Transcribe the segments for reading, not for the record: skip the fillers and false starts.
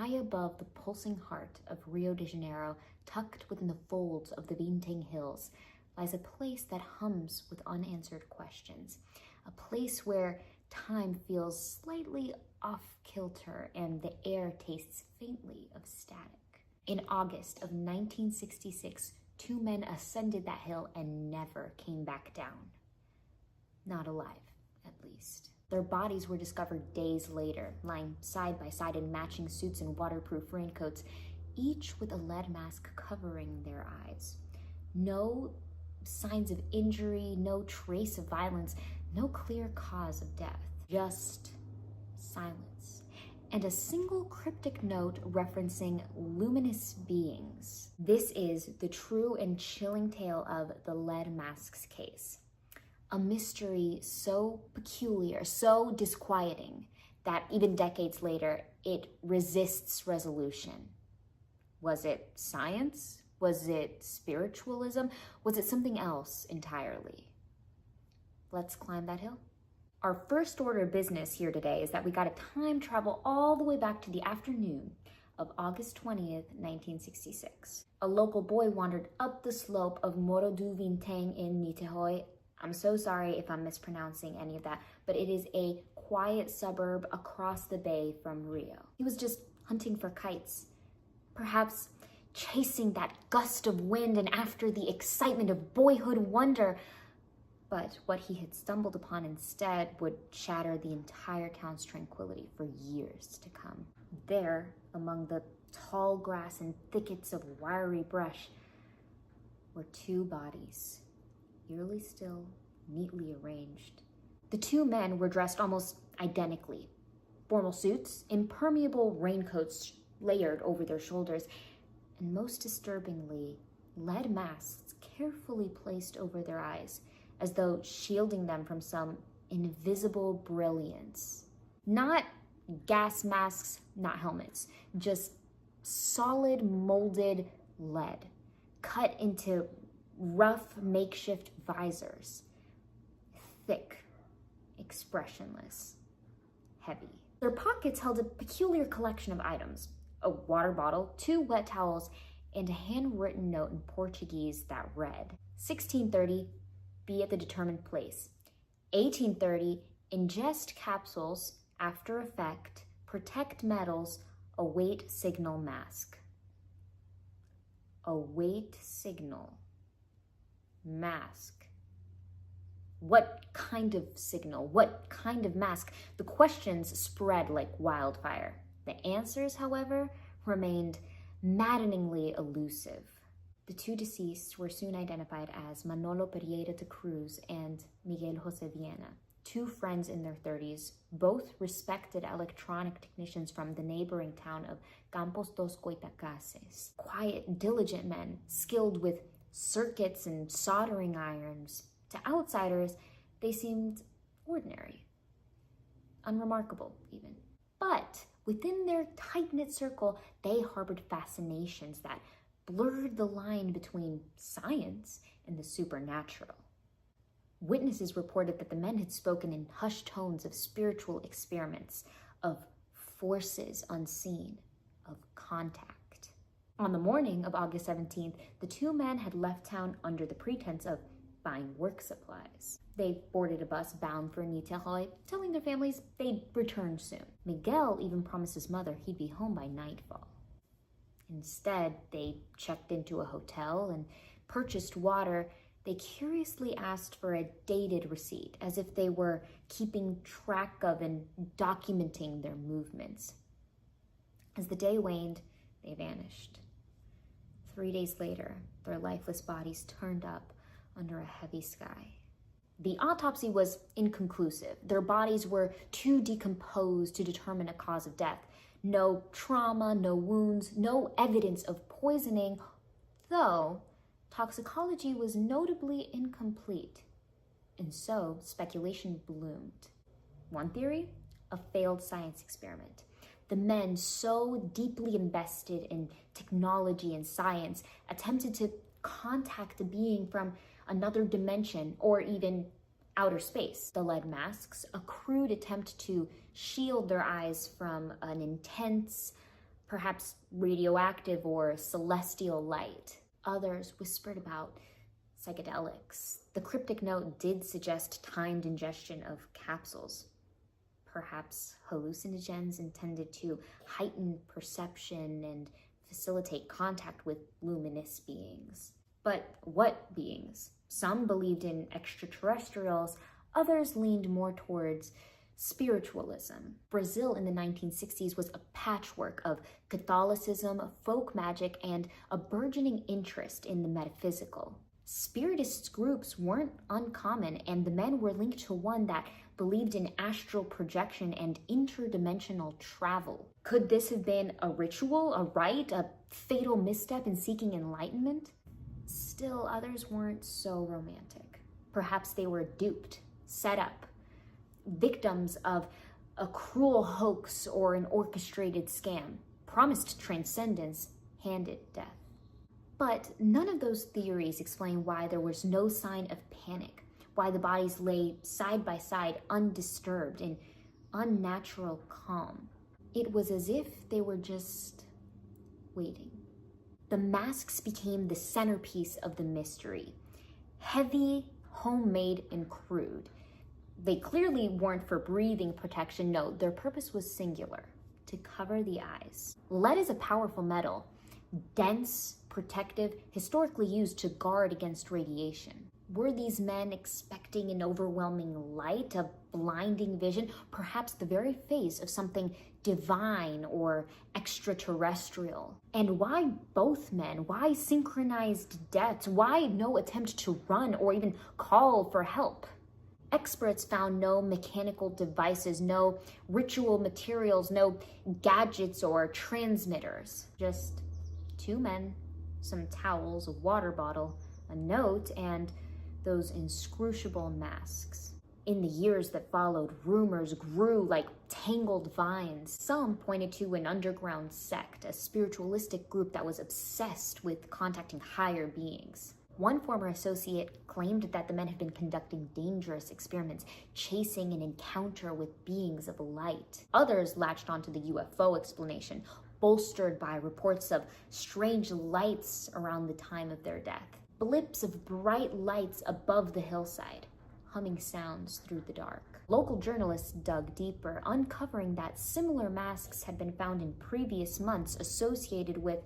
high above the pulsing heart of Rio de Janeiro, tucked within the folds of the Vintém Hills, lies a place that hums with unanswered questions, a place where time feels slightly off-kilter and the air tastes faintly of static. In August of 1966, two men ascended that hill and never came back down. Not alive, at least. Their bodies were discovered days later, lying side by side in matching suits and waterproof raincoats, each with a lead mask covering their eyes. No signs of injury, no trace of violence, no clear cause of death, just silence. And a single cryptic note referencing luminous beings. This is the true and chilling tale of the lead masks case. A mystery so peculiar, so disquieting, that even decades later, it resists resolution. Was it science? Was it spiritualism? Was it something else entirely? Let's climb that hill. Our first order of business here today is that we got to time travel all the way back to the afternoon of August 20th, 1966. A local boy wandered up the slope of Morro do Vintém in Niterói. I'm so sorry if I'm mispronouncing any of that, but it is a quiet suburb across the bay from Rio. He was just hunting for kites, perhaps chasing that gust of wind and after the excitement of boyhood wonder. But what he had stumbled upon instead would shatter the entire town's tranquility for years to come. There, among the tall grass and thickets of wiry brush, were two bodies, eerily still, neatly arranged. The two men were dressed almost identically. Formal suits, impermeable raincoats layered over their shoulders, and most disturbingly, lead masks carefully placed over their eyes, as though shielding them from some invisible brilliance. Not gas masks, not helmets, just solid molded lead, cut into rough makeshift visors, thick, expressionless, heavy. Their pockets held a peculiar collection of items: a water bottle, two wet towels, and a handwritten note in Portuguese that read, 1630, be at the determined place. 1830, ingest capsules, after effect, protect metals, await signal mask. Await signal. Mask. What kind of signal? What kind of mask? The questions spread like wildfire. The answers, however, remained maddeningly elusive. The two deceased were soon identified as Manolo Pereira de Cruz and Miguel Jose Viana, two friends in their 30s, both respected electronic technicians from the neighboring town of Campos dos Goitacazes. Quiet, diligent men, skilled with circuits and soldering irons. To outsiders, they seemed ordinary, unremarkable even. But within their tight-knit circle, they harbored fascinations that blurred the line between science and the supernatural. Witnesses reported that the men had spoken in hushed tones of spiritual experiments, of forces unseen, of contact. On the morning of August 17th, the two men had left town under the pretense of buying work supplies. They boarded a bus bound for Niterói, telling their families they'd return soon. Miguel even promised his mother he'd be home by nightfall. Instead, they checked into a hotel and purchased water. They curiously asked for a dated receipt, as if they were keeping track of and documenting their movements. As the day waned, they vanished. 3 days later, their lifeless bodies turned up under a heavy sky. The autopsy was inconclusive. Their bodies were too decomposed to determine a cause of death. No trauma, no wounds, no evidence of poisoning, though toxicology was notably incomplete. And so speculation bloomed. One theory, a failed science experiment. The men, so deeply invested in technology and science, attempted to contact a being from another dimension or even outer space. The lead masks, a crude attempt to shield their eyes from an intense, perhaps radioactive or celestial light. Others whispered about psychedelics. The cryptic note did suggest timed ingestion of capsules, perhaps hallucinogens intended to heighten perception and facilitate contact with luminous beings. But what beings? Some believed in extraterrestrials, others leaned more towards spiritualism. Brazil in the 1960s was a patchwork of Catholicism, folk magic, and a burgeoning interest in the metaphysical. Spiritist groups weren't uncommon, and the men were linked to one that believed in astral projection and interdimensional travel. Could this have been a ritual, a rite, a fatal misstep in seeking enlightenment? Still, others weren't so romantic. Perhaps they were duped, set up, victims of a cruel hoax or an orchestrated scam, promised transcendence, handed death. But none of those theories explain why there was no sign of panic, why the bodies lay side by side undisturbed in unnatural calm. It was as if they were just waiting. The masks became the centerpiece of the mystery. Heavy, homemade, and crude. They clearly weren't for breathing protection. No, their purpose was singular, to cover the eyes. Lead is a powerful metal, dense, protective, historically used to guard against radiation. Were these men expecting an overwhelming light, a blinding vision, perhaps the very face of something divine or extraterrestrial? And why both men? Why synchronized deaths? Why no attempt to run or even call for help? Experts found no mechanical devices, no ritual materials, no gadgets or transmitters. Just two men, some towels, a water bottle, a note, and those inscrutable masks. In the years that followed, rumors grew like tangled vines. Some pointed to an underground sect, a spiritualistic group that was obsessed with contacting higher beings. One former associate claimed that the men had been conducting dangerous experiments, chasing an encounter with beings of light. Others latched onto the UFO explanation, bolstered by reports of strange lights around the time of their death. Blips of bright lights above the hillside, humming sounds through the dark. Local journalists dug deeper, uncovering that similar masks had been found in previous months associated with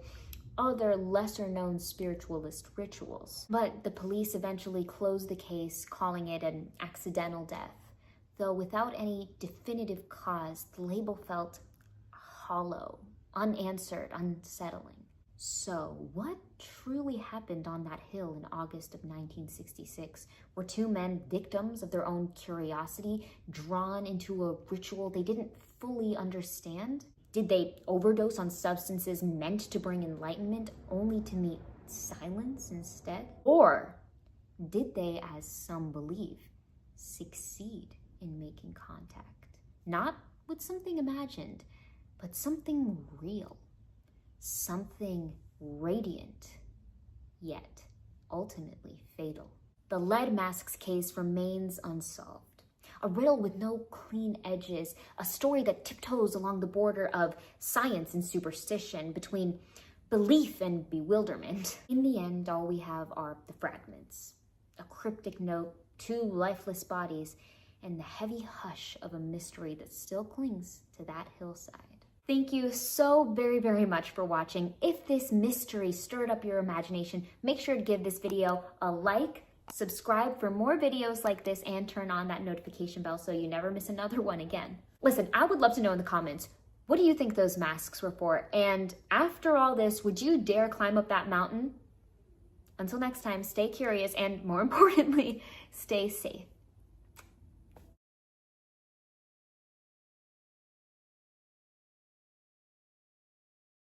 other lesser-known spiritualist rituals. But the police eventually closed the case, calling it an accidental death. Though without any definitive cause, the label felt hollow, unanswered, unsettling. So, what truly happened on that hill in August of 1966? Were two men victims of their own curiosity, drawn into a ritual they didn't fully understand? Did they overdose on substances meant to bring enlightenment, only to meet silence instead? Or did they, as some believe, succeed in making contact? Not with something imagined, but something real. Something radiant, yet ultimately fatal. The lead masks case remains unsolved. A riddle with no clean edges, a story that tiptoes along the border of science and superstition, between belief and bewilderment. In the end, all we have are the fragments, a cryptic note, two lifeless bodies, and the heavy hush of a mystery that still clings to that hillside. Thank you so very, very much for watching. If this mystery stirred up your imagination, make sure to give this video a like, subscribe for more videos like this, and turn on that notification bell so you never miss another one again. Listen, I would love to know in the comments, what do you think those masks were for? And after all this, would you dare climb up that mountain? Until next time, stay curious and more importantly, stay safe.